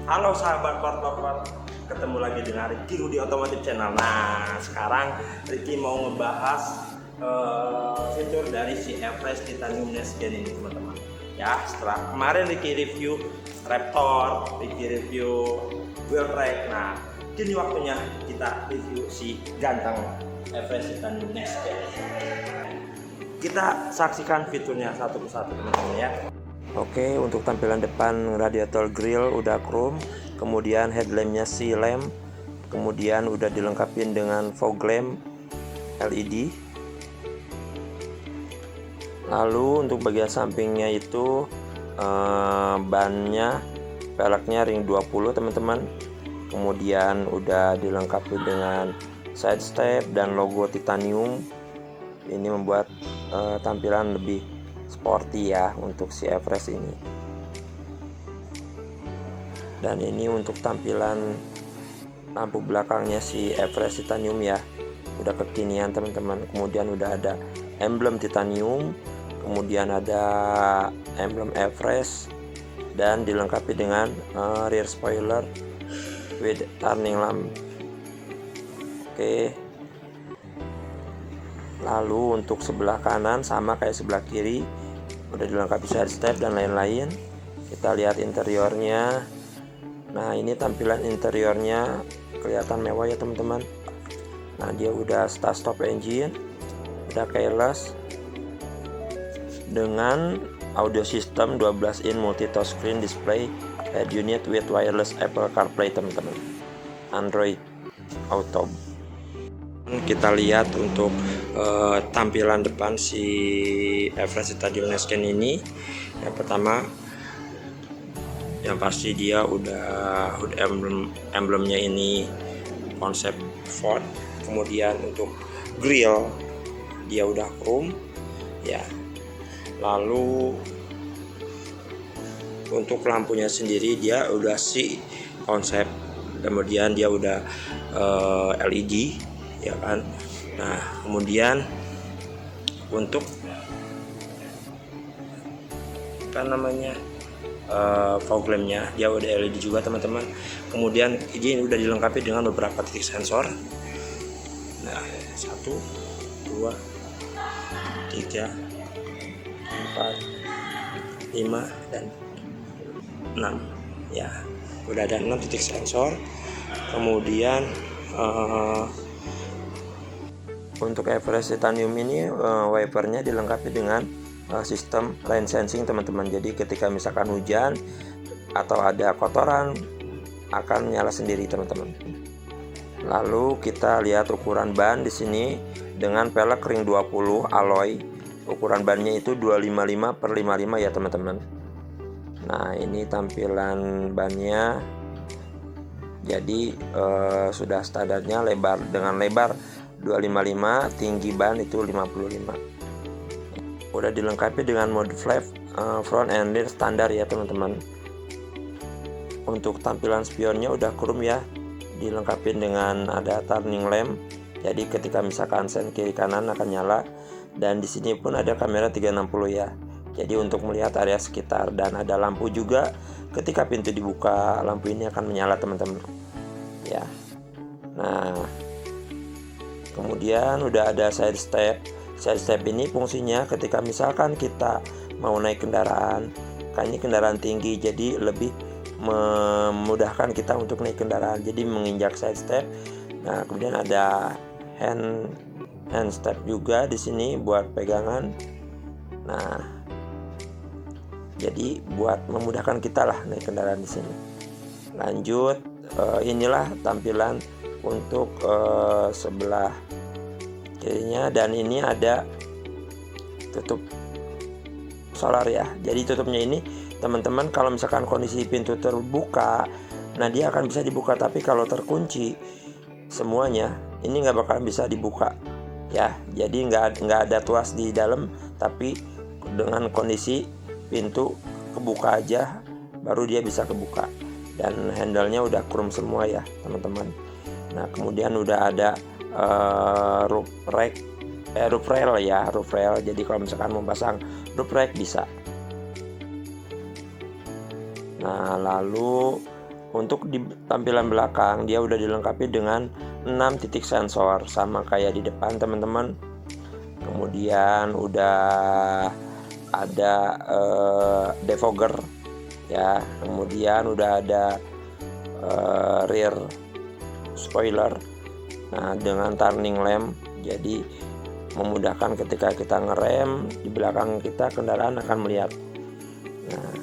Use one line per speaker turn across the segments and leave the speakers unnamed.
Halo sahabat part, ketemu lagi dengan Ricky Rudi Otomotif Channel. Nah, sekarang Ricky mau ngebahas fitur dari si Everest Titanium Next Gen ini, teman-teman. Ya, setelah kemarin Ricky review Raptor, Ricky review Wheeltrack. Nah, kini waktunya kita review si ganteng Everest Titanium Next Gen. Kita saksikan fiturnya satu persatu, teman-teman ya. Oke, untuk tampilan depan radiator grill udah chrome, kemudian headlampnya sea lamp, kemudian udah dilengkapi dengan fog lamp LED. Lalu untuk bagian sampingnya itu bannya peleknya ring 20, teman-teman. Kemudian udah dilengkapi dengan side step dan logo titanium. Ini membuat tampilan lebih sporty ya untuk si Everest ini. Dan ini untuk tampilan lampu belakangnya si Everest Titanium ya, udah kekinian teman-teman. Kemudian udah ada emblem titanium, kemudian ada emblem Everest, dan dilengkapi dengan rear spoiler with turning lamp. Oke. Lalu untuk sebelah kanan sama kayak sebelah kiri, udah dilengkapi side step dan lain-lain. Kita lihat interiornya. Nah, ini tampilan interiornya kelihatan mewah ya teman-teman. Nah, dia udah start stop engine, udah keyless dengan audio system 12 in multi touchscreen display head unit with wireless Apple CarPlay, teman-teman, Android Auto. Kita lihat untuk tampilan depan si Everest Titanium Next Gen ini. Yang pertama, yang pasti dia udah hood emblemnya ini konsep Ford. Kemudian untuk grill dia udah chrome ya. Lalu untuk lampunya sendiri dia udah si konsep, kemudian dia udah LED ya kan. Nah, kemudian untuk fog lampnya dia udah LED juga, teman-teman. Kemudian ini udah dilengkapi dengan beberapa titik sensor. Nah, 1, 2, 3, 4, 5 dan 6 ya. Udah ada 6 titik sensor. Kemudian untuk Everest Titanium ini wipernya dilengkapi dengan sistem rain sensing, teman-teman. Jadi ketika misalkan hujan atau ada kotoran akan nyala sendiri, teman-teman. Lalu kita lihat ukuran ban di sini dengan pelek ring 20 alloy. Ukuran bannya itu 255/55 ya, teman-teman. Nah, ini tampilan bannya. Jadi sudah standarnya lebar dengan lebar 255, tinggi ban itu 55. Udah dilengkapi dengan mode flap front and rear standar ya, teman-teman. Untuk tampilan spionnya udah chrome ya, dilengkapi dengan ada turning lamp. Jadi ketika misalkan sen kiri kanan akan nyala, dan di sini pun ada kamera 360 ya. Jadi untuk melihat area sekitar, dan ada lampu juga ketika pintu dibuka, lampu ini akan menyala, teman-teman. Ya. Nah, kemudian udah ada side step. Side step ini fungsinya ketika misalkan kita mau naik kendaraan, kan ini kendaraan tinggi, jadi lebih memudahkan kita untuk naik kendaraan. Jadi menginjak side step. Nah, kemudian ada hand step juga di sini buat pegangan. Nah, jadi buat memudahkan kita lah naik kendaraan di sini. Lanjut, inilah tampilan untuk sebelah kirinya, dan ini ada tutup solar ya. Jadi tutupnya ini, teman-teman, kalau misalkan kondisi pintu terbuka, nah dia akan bisa dibuka, tapi kalau terkunci semuanya ini nggak bakalan bisa dibuka ya. Jadi nggak ada tuas di dalam, tapi dengan kondisi pintu kebuka aja baru dia bisa kebuka. Dan handle-nya udah chrome semua ya, teman-teman. Nah, kemudian udah ada roof rail ya, roof rail. Jadi kalau misalkan mau pasang roof rack bisa. Nah, lalu Untuk di tampilan belakang dia udah dilengkapi dengan 6 titik sensor sama kayak di depan teman-teman. Kemudian udah ada defogger ya, kemudian udah ada rear spoiler. Nah, dengan turning lamp jadi memudahkan ketika kita ngerem, di belakang kita kendaraan akan melihat. Nah,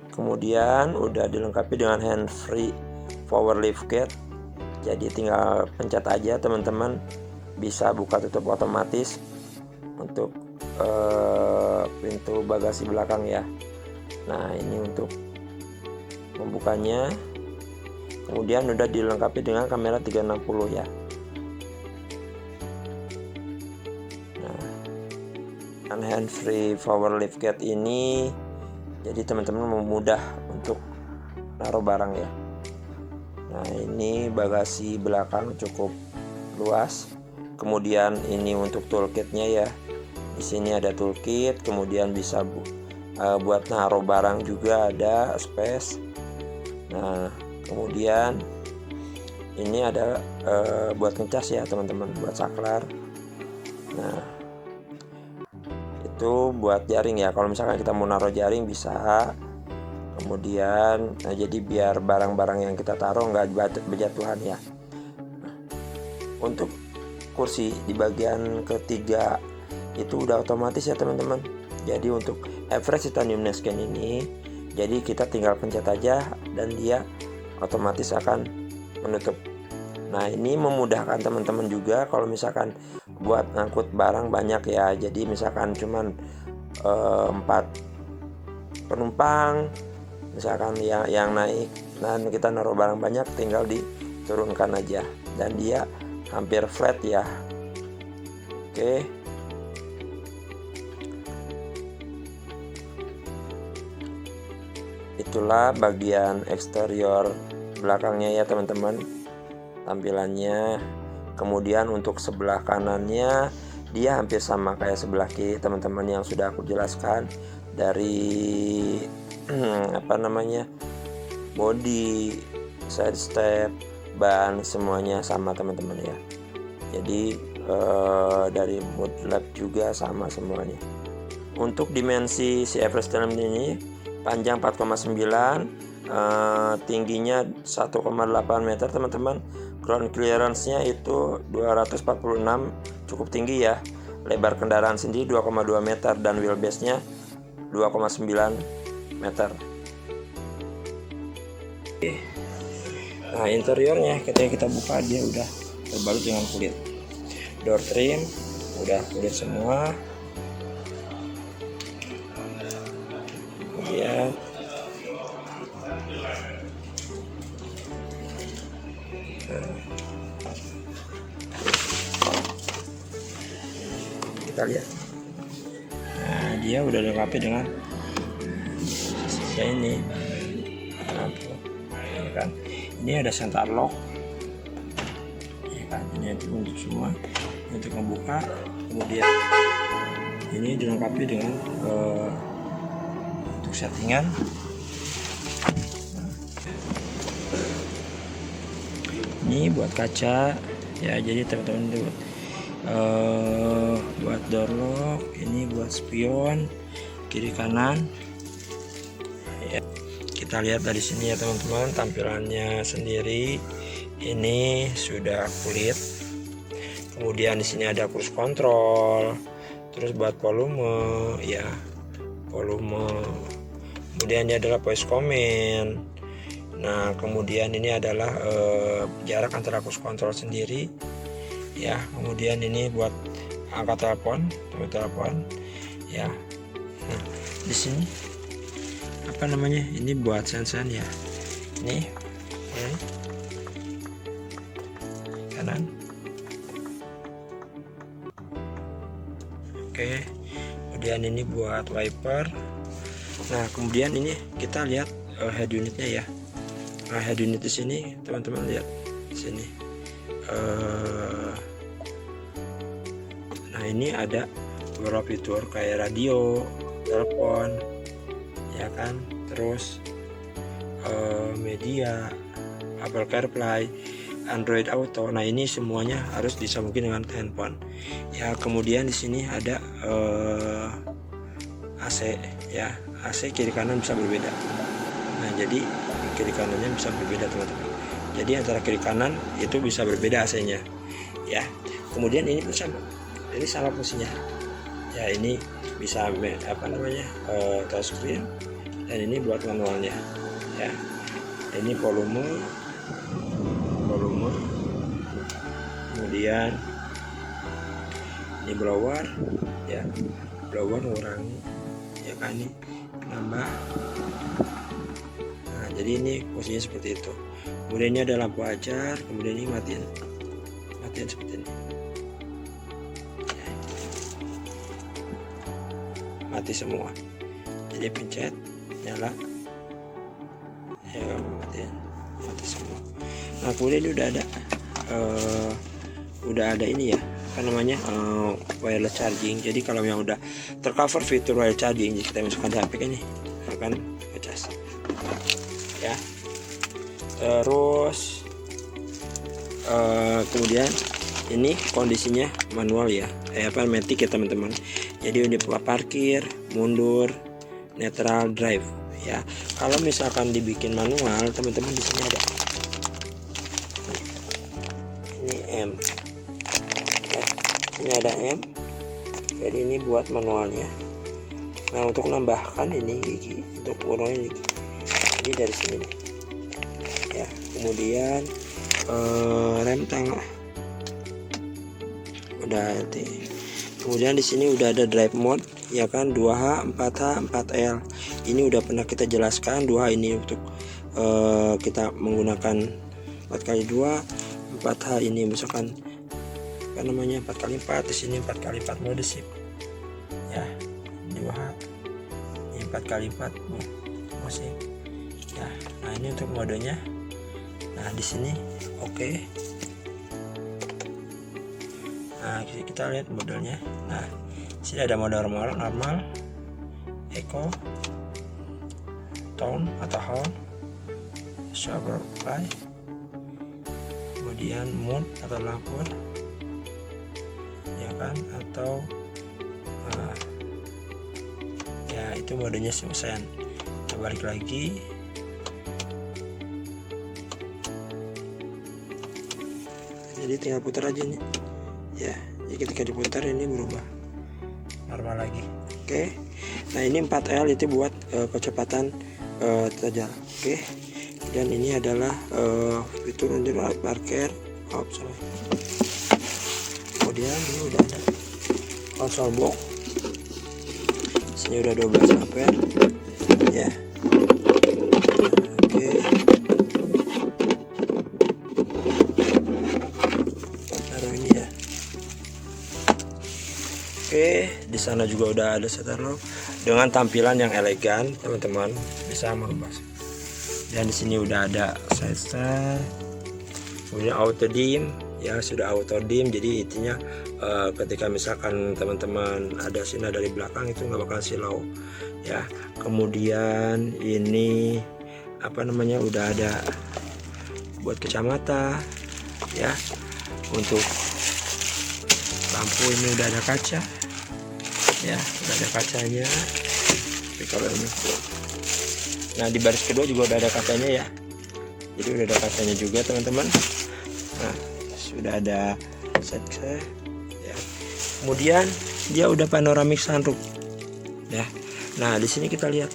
kemudian udah dilengkapi dengan hand free power liftgate. Jadi tinggal pencet aja teman-teman, bisa buka tutup otomatis untuk pintu bagasi belakang ya. Nah, ini untuk membukanya. Kemudian udah dilengkapi dengan kamera 360 ya. Nah, dengan hand free power liftgate ini jadi teman-teman mudah untuk naruh barang ya. Nah, ini bagasi belakang cukup luas. Kemudian ini untuk toolkitnya ya. Di sini ada toolkit, kemudian bisa buat naruh barang juga ada space. Nah, kemudian ini ada buat ngecas ya teman-teman, buat saklar. Nah, itu buat jaring ya, kalau misalkan kita mau naruh jaring bisa. Kemudian jadi biar barang-barang yang kita taruh nggak berjatuhan ya. Nah, untuk kursi di bagian ketiga itu udah otomatis ya teman-teman. Jadi untuk Everest Titanium Nesken ini, jadi kita tinggal pencet aja dan dia otomatis akan menutup. Nah, ini memudahkan teman-teman juga kalau misalkan buat ngangkut barang banyak ya. Jadi misalkan cuman 4 penumpang misalkan yang naik, dan kita naruh barang banyak tinggal diturunkan aja dan dia hampir flat ya. Oke. Itulah bagian eksterior belakangnya ya teman-teman, tampilannya. Kemudian untuk sebelah kanannya dia hampir sama kayak sebelah kiri teman-teman yang sudah aku jelaskan, dari body, side step, ban semuanya sama teman-teman ya. Jadi dari mud lab juga sama semuanya. Untuk dimensi si Everest Titanium ini panjang 4,9, tingginya 1,8 meter teman-teman. Ground clearance-nya itu 246, cukup tinggi ya. Lebar kendaraan sendiri 2,2 meter dan wheelbase-nya 2,9 meter. Nah, interiornya ketika kita buka dia udah terbalut dengan kulit. Door trim udah kulit semua. Kemudian kita lihat. Nah, dia udah dilengkapi dengan ini lampu ya kan. Ini ada center lock ya kan, ini untuk semua untuk membuka. Kemudian ini dilengkapi dengan untuk settingan. Ini buat kaca ya, jadi teman-teman itu buat door lock, ini buat spion kiri kanan ya. Kita lihat dari sini ya teman-teman, tampilannya sendiri ini sudah kulit. Kemudian di sini ada cruise control, terus buat volume ya, volume. Kemudian ini adalah voice command. Nah, kemudian ini adalah jarak antara cruise control sendiri ya. Kemudian ini buat angkat telepon ya. Nah, di sini ini buat sensen ya. Ini kanan. Oke. Kemudian ini buat wiper. Nah, kemudian ini kita lihat head unitnya ya. Nah, head unit di sini teman-teman lihat di sini. Nah, ini ada beberapa fitur kayak radio, telepon, ya kan. Terus media, Apple CarPlay, Android Auto. Nah ini semuanya harus disambungin dengan handphone ya. Kemudian di sini ada AC ya, AC kiri kanan bisa berbeda. Nah jadi kiri kanannya bisa berbeda teman-teman. Jadi antara kiri kanan itu bisa berbeda AC-nya ya. Kemudian ini pun sama, ini sama fungsinya ya. Ini bisa touchscreen, dan ini buat manualnya ya. Ini volume, kemudian ini blower ya, blower ngurangi ya kan, ini nambah. Nah jadi ini fungsinya seperti itu. Kemudian ini ada lampu ajar, kemudian ini matiin seperti ini, mati semua. Jadi pencet nyala ya, mati semua. Nah kemudian ini udah ada ini ya, apa namanya, wireless charging. Jadi kalau yang udah tercover fitur wireless charging, jika kita masukkan di HP ini akan ngecas ya. Terus kemudian ini kondisinya manual ya, matic ya teman-teman. Jadi ini parkir, mundur, neutral, drive ya. Kalau misalkan dibikin manual teman-teman, di sini ada ini M, ini ada M. Jadi ini buat manualnya. Nah untuk menambahkan ini gigi, untuk urunnya gigi, jadi dari sini nih ya. Kemudian rem tengah udah LT. Kemudian di sini udah ada drive mode ya kan, 2H, 4H, 4L. Ini udah pernah kita jelaskan. 2H ini untuk kita menggunakan 4x2, 4H ini misalkan apa namanya 4x4. Di sini 4x4 mode shift ya. 2H ini 4x4 masih ya. Nah ini untuk modenya. Nah di sini oke. Nah kita lihat modelnya. Nah sini ada mode normal, eco, tone atau horn, shower fly, kemudian mood atau lampu ya kan, atau ya itu modenya selesai. Kita balik lagi. Jadi tinggal putar aja nih ya. Jadi ketika diputar ini berubah normal lagi. Oke. Nah ini 4L itu buat kecepatan terjal. Oke. Dan ini adalah fitur untuk parkir, kemudian ini udah ada console box. Sini udah 12 ampere ya. Oke. Taruh ini ya. Oke, di sana juga udah ada setter lock dengan tampilan yang elegan, teman-teman bisa merubah. Dan di sini udah ada side stand, kemudian auto dim ya, sudah auto dim. Jadi intinya ketika misalkan teman-teman ada sinar dari belakang itu nggak bakal silau ya. Kemudian ini apa namanya, udah ada buat kacamata ya. Untuk lampu ini udah ada kaca ya, udah ada kacanya. Tapi kalau ini, nah di baris kedua juga udah ada kacanya ya. Jadi udah ada kacanya juga teman-teman. Nah sudah ada set ya. Kemudian dia udah panoramic sunroof ya. Nah di sini kita lihat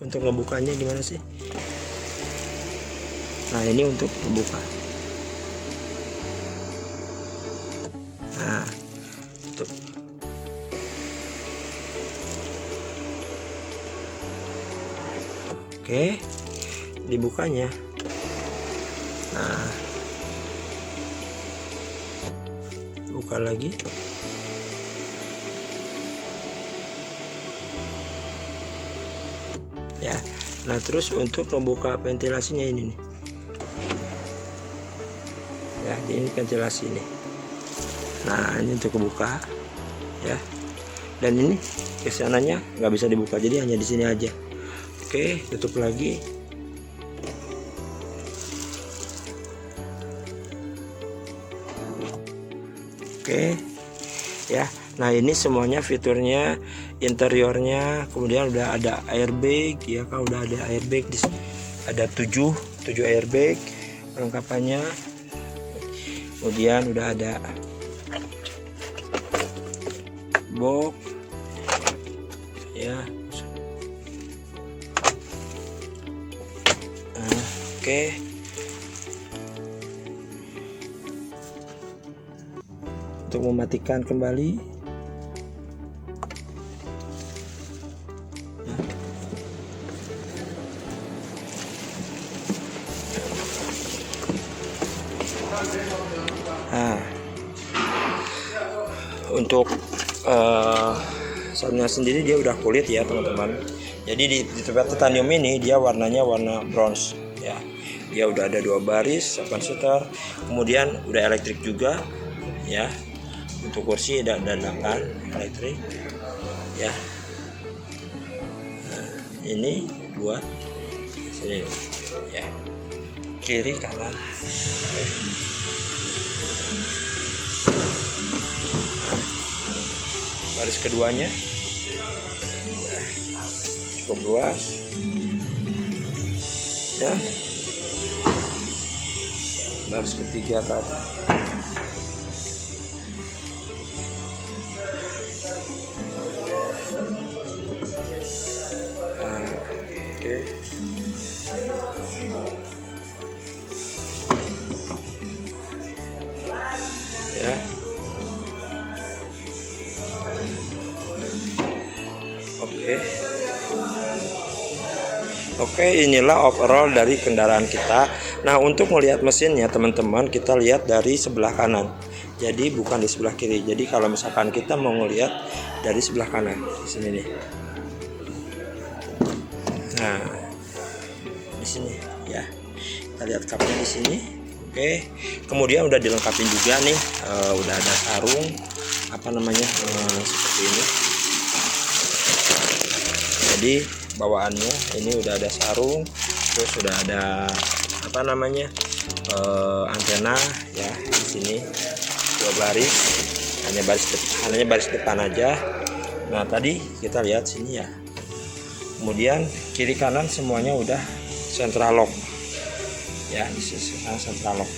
untuk ngebukanya gimana sih. Nah ini untuk membuka. Nah tuh. Oke, dibukanya. Nah buka lagi. Ya, nah terus untuk membuka ventilasinya ini nih ya, ini ventilasi ini. Nah ini untuk kebuka ya, dan ini kesananya nggak bisa dibuka, jadi hanya di sini aja. Oke, tutup lagi Oke ya. Nah ini semuanya fiturnya, interiornya, kemudian udah ada airbag ya kan, udah ada airbag ada 7 airbag perlengkapannya. Kemudian udah ada box ya. Oke. Untuk mematikan kembali. Nah, untuk soundnya sendiri dia udah kulit ya teman-teman. Jadi di titanium ini dia warnanya warna bronze ya. Dia udah ada 2 baris 8 seter, kemudian udah elektrik juga ya. Untuk kursi ada dadakan elektrik ya. Nah, ini buat sini ya, kiri kanan. Baris keduanya cukup luas ya. Baris ketiga tadi. Oke. Ya. Oke, inilah overall dari kendaraan kita. Nah, untuk melihat mesinnya teman-teman, kita lihat dari sebelah kanan. Jadi bukan di sebelah kiri. Jadi kalau misalkan kita mau ngelihat dari sebelah kanan, di sini nih. Nah, di sini ya. Kita lihat kapnya di sini. Oke. Kemudian udah dilengkapi juga nih, udah ada sarung apa namanya seperti ini. Jadi bawaannya ini udah ada sarung, terus sudah ada apa namanya antena ya di sini 2 baris, hanya baris depan aja. Nah tadi kita lihat sini ya. Kemudian kiri kanan semuanya udah central lock ya, di sini central lock.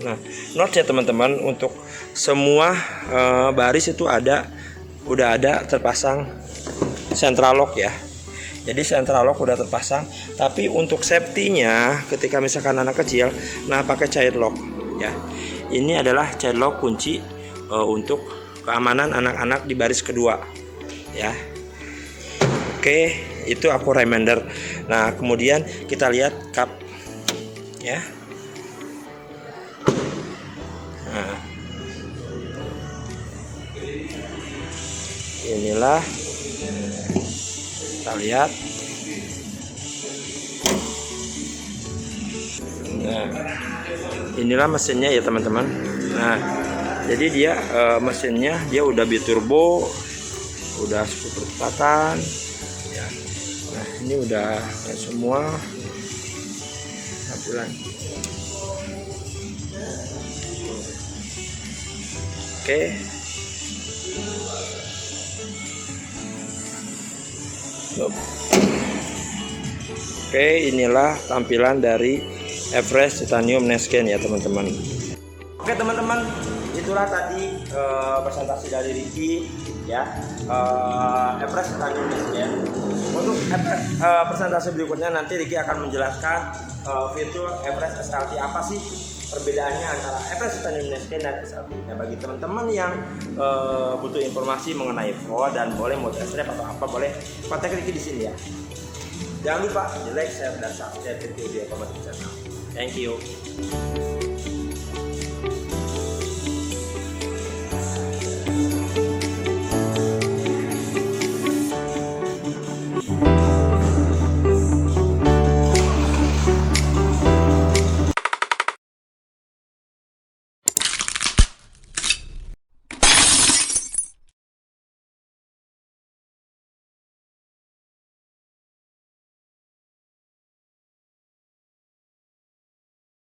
Nah note ya teman-teman, untuk semua baris itu udah ada terpasang central lock ya. Jadi central lock udah terpasang, tapi untuk safety-nya ketika misalkan anak kecil, nah pakai child lock ya. Ini adalah child lock kunci untuk keamanan anak-anak di baris kedua ya. Oke, itu aku reminder. Nah, kemudian kita lihat kap ya. Nah, inilah kita lihat. Nah, inilah mesinnya ya teman-teman. Nah, jadi dia mesinnya dia udah biturbo, udah super kecepatan ya. Nah, ini udah semua tampilan. Oke. Oke, inilah tampilan dari Everest Titanium Nesken ya teman-teman. Oke teman-teman, itulah tadi presentasi dari Ricky ya, Everest Titanium Nesken. Untuk presentasi berikutnya nanti Ricky akan menjelaskan fitur Everest SLT, apa sih perbedaannya antara Everest Titanium Nesken dan SLT. Nah, bagi teman-teman yang butuh informasi mengenai Evo dan boleh mau test drive atau apa, boleh kontak Ricky di sini ya. Jangan lupa di like, share, dan subscribe video otomatis channel. Thank you.